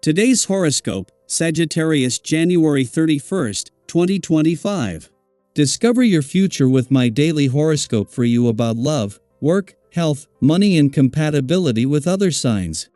Today's horoscope, Sagittarius January 31st, 2025. Discover your future with my daily horoscope for you about love, work, health, money and compatibility with other signs.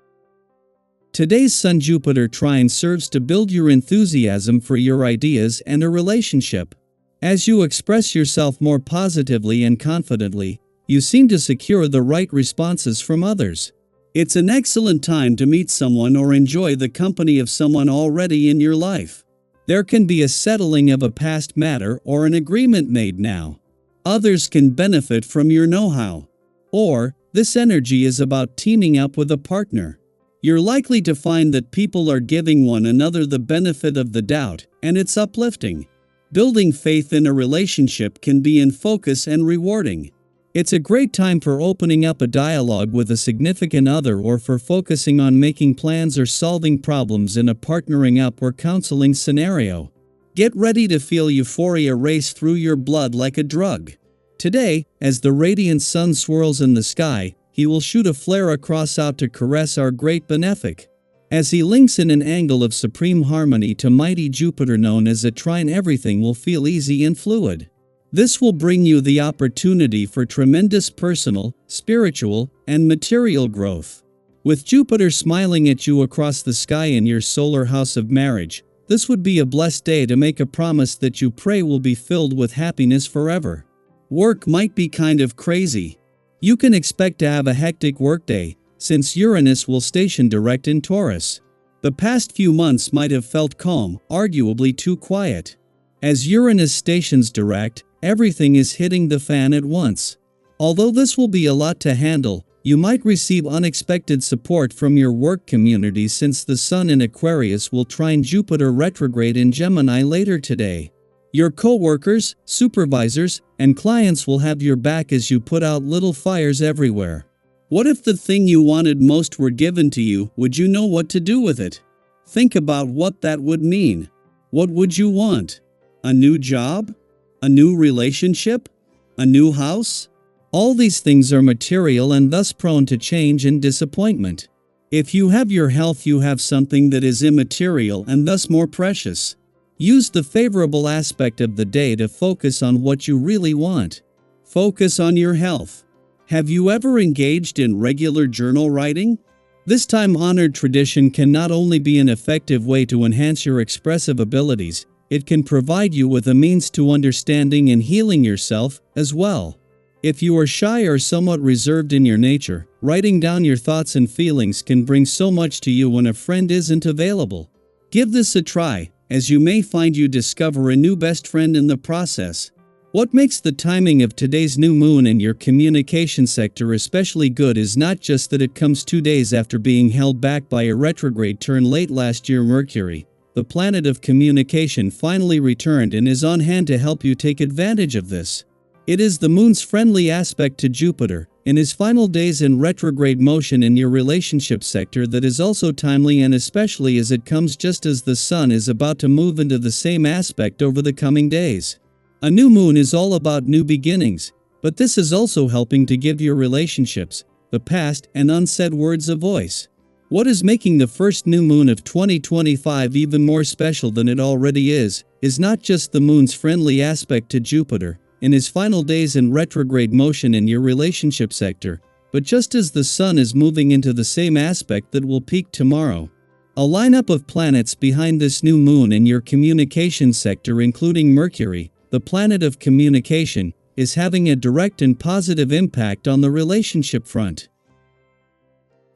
Today's Sun-Jupiter trine serves to build your enthusiasm for your ideas and a relationship. As you express yourself more positively and confidently, you seem to secure the right responses from others. It's an excellent time to meet someone or enjoy the company of someone already in your life. There can be a settling of a past matter or an agreement made now. Others can benefit from your know-how. Or, this energy is about teaming up with a partner. You're likely to find that people are giving one another the benefit of the doubt, and it's uplifting. Building faith in a relationship can be in focus and rewarding. It's a great time for opening up a dialogue with a significant other or for focusing on making plans or solving problems in a partnering up or counseling scenario. Get ready to feel euphoria race through your blood like a drug. Today, as the radiant sun swirls in the sky, he will shoot a flare across out to caress our great benefic. As he links in an angle of supreme harmony to mighty Jupiter known as a trine, everything will feel easy and fluid. This will bring you the opportunity for tremendous personal, spiritual, and material growth. With Jupiter smiling at you across the sky in your solar house of marriage, this would be a blessed day to make a promise that you pray will be filled with happiness forever. Work might be kind of crazy. You can expect to have a hectic workday, since Uranus will station direct in Taurus. The past few months might have felt calm, arguably too quiet. As Uranus stations direct, everything is hitting the fan at once. Although this will be a lot to handle, you might receive unexpected support from your work community since the Sun in Aquarius will trine Jupiter retrograde in Gemini later today. Your co-workers, supervisors, and clients will have your back as you put out little fires everywhere. What if the thing you wanted most were given to you? Would you know what to do with it? Think about what that would mean. What would you want? A new job? A new relationship? A new house? All these things are material and thus prone to change and disappointment. If you have your health, you have something that is immaterial and thus more precious. Use the favorable aspect of the day to focus on what you really want. Focus on your health. Have you ever engaged in regular journal writing? This time-honored tradition can not only be an effective way to enhance your expressive abilities, it can provide you with a means to understanding and healing yourself as well. If you are shy or somewhat reserved in your nature, writing down your thoughts and feelings can bring so much to you when a friend isn't available. Give this a try, as you may find you discover a new best friend in the process. What makes the timing of today's new moon in your communication sector especially good is not just that it comes 2 days after being held back by a retrograde turn late last year. Mercury, the planet of communication, finally returned and is on hand to help you take advantage of this. It is the moon's friendly aspect to Jupiter, in his final days in retrograde motion in your relationship sector, that is also timely, and especially as it comes just as the sun is about to move into the same aspect over the coming days. A new moon is all about new beginnings, but this is also helping to give your relationships, the past, and unsaid words a voice. What is making the first new moon of 2025 even more special than it already is not just the moon's friendly aspect to Jupiter, in his final days in retrograde motion in your relationship sector, but just as the sun is moving into the same aspect that will peak tomorrow. A lineup of planets behind this new moon in your communication sector, including Mercury, the planet of communication, is having a direct and positive impact on the relationship front.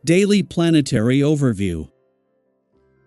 Daily Planetary Overview.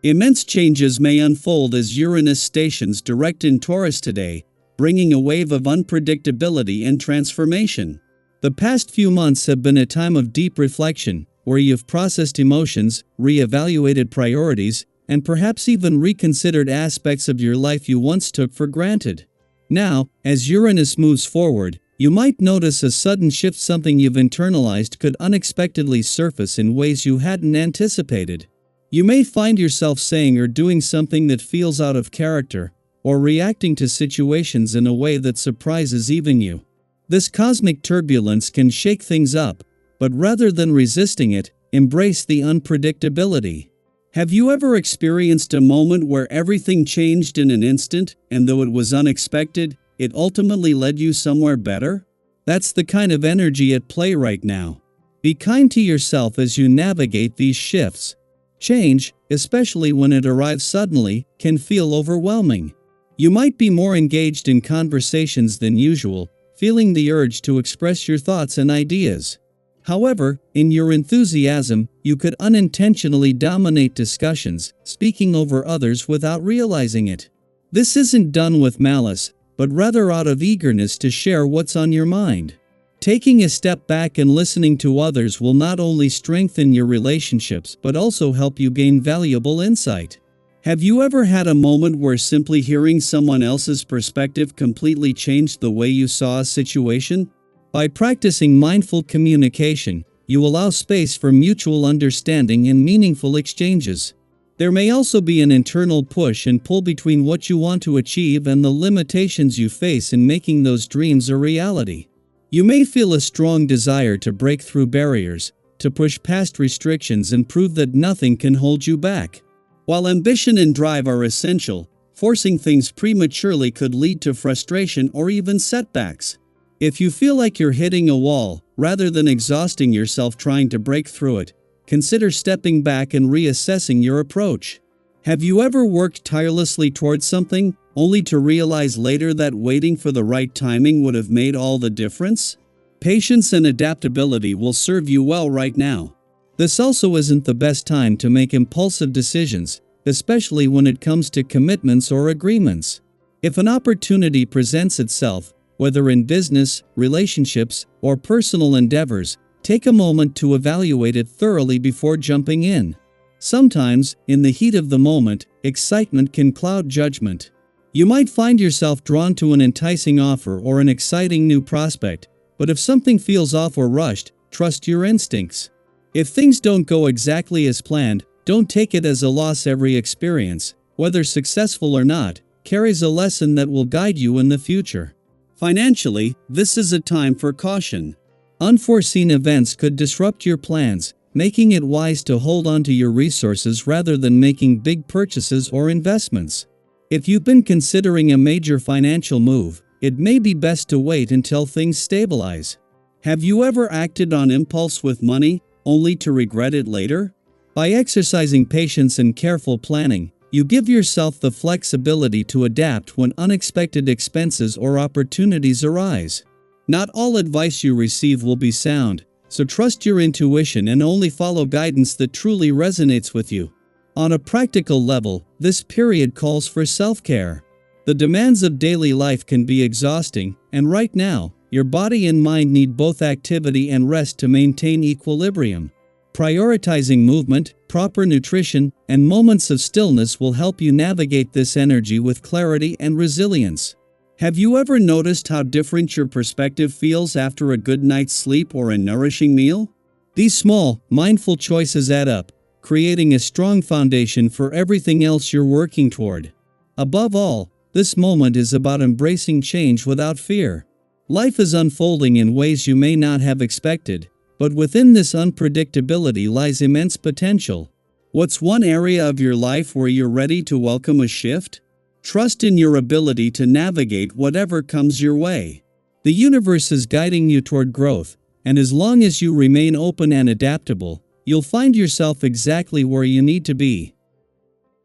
Immense changes may unfold as Uranus stations direct in Taurus today, bringing a wave of unpredictability and transformation. The past few months have been a time of deep reflection, where you've processed emotions, re-evaluated priorities, and perhaps even reconsidered aspects of your life you once took for granted. Now, as Uranus moves forward, you might notice a sudden shift. Something you've internalized could unexpectedly surface in ways you hadn't anticipated. You may find yourself saying or doing something that feels out of character, or reacting to situations in a way that surprises even you. This cosmic turbulence can shake things up, but rather than resisting it, embrace the unpredictability. Have you ever experienced a moment where everything changed in an instant, and though it was unexpected, it ultimately led you somewhere better? That's the kind of energy at play right now. Be kind to yourself as you navigate these shifts. Change, especially when it arrives suddenly, can feel overwhelming. You might be more engaged in conversations than usual, feeling the urge to express your thoughts and ideas. However, in your enthusiasm, you could unintentionally dominate discussions, speaking over others without realizing it. This isn't done with malice, but rather out of eagerness to share what's on your mind. Taking a step back and listening to others will not only strengthen your relationships but also help you gain valuable insight. Have you ever had a moment where simply hearing someone else's perspective completely changed the way you saw a situation? By practicing mindful communication, you allow space for mutual understanding and meaningful exchanges. There may also be an internal push and pull between what you want to achieve and the limitations you face in making those dreams a reality. You may feel a strong desire to break through barriers, to push past restrictions and prove that nothing can hold you back. While ambition and drive are essential, forcing things prematurely could lead to frustration or even setbacks. If you feel like you're hitting a wall, rather than exhausting yourself trying to break through it, consider stepping back and reassessing your approach. Have you ever worked tirelessly towards something, only to realize later that waiting for the right timing would have made all the difference? Patience and adaptability will serve you well right now. This also isn't the best time to make impulsive decisions, especially when it comes to commitments or agreements. If an opportunity presents itself, whether in business, relationships, or personal endeavors, take a moment to evaluate it thoroughly before jumping in. Sometimes, in the heat of the moment, excitement can cloud judgment. You might find yourself drawn to an enticing offer or an exciting new prospect, but if something feels off or rushed, trust your instincts. If things don't go exactly as planned, don't take it as a loss. Every experience, whether successful or not, carries a lesson that will guide you in the future. Financially, this is a time for caution. Unforeseen events could disrupt your plans, making it wise to hold on to your resources rather than making big purchases or investments. If you've been considering a major financial move, it may be best to wait until things stabilize. Have you ever acted on impulse with money, only to regret it later? By exercising patience and careful planning, you give yourself the flexibility to adapt when unexpected expenses or opportunities arise. Not all advice you receive will be sound, so trust your intuition and only follow guidance that truly resonates with you. On a practical level, this period calls for self-care. The demands of daily life can be exhausting, and right now, your body and mind need both activity and rest to maintain equilibrium. Prioritizing movement, proper nutrition, and moments of stillness will help you navigate this energy with clarity and resilience. Have you ever noticed how different your perspective feels after a good night's sleep or a nourishing meal? These small, mindful choices add up, creating a strong foundation for everything else you're working toward. Above all, this moment is about embracing change without fear. Life is unfolding in ways you may not have expected, but within this unpredictability lies immense potential. What's one area of your life where you're ready to welcome a shift? Trust in your ability to navigate whatever comes your way. The universe is guiding you toward growth, and as long as you remain open and adaptable, you'll find yourself exactly where you need to be.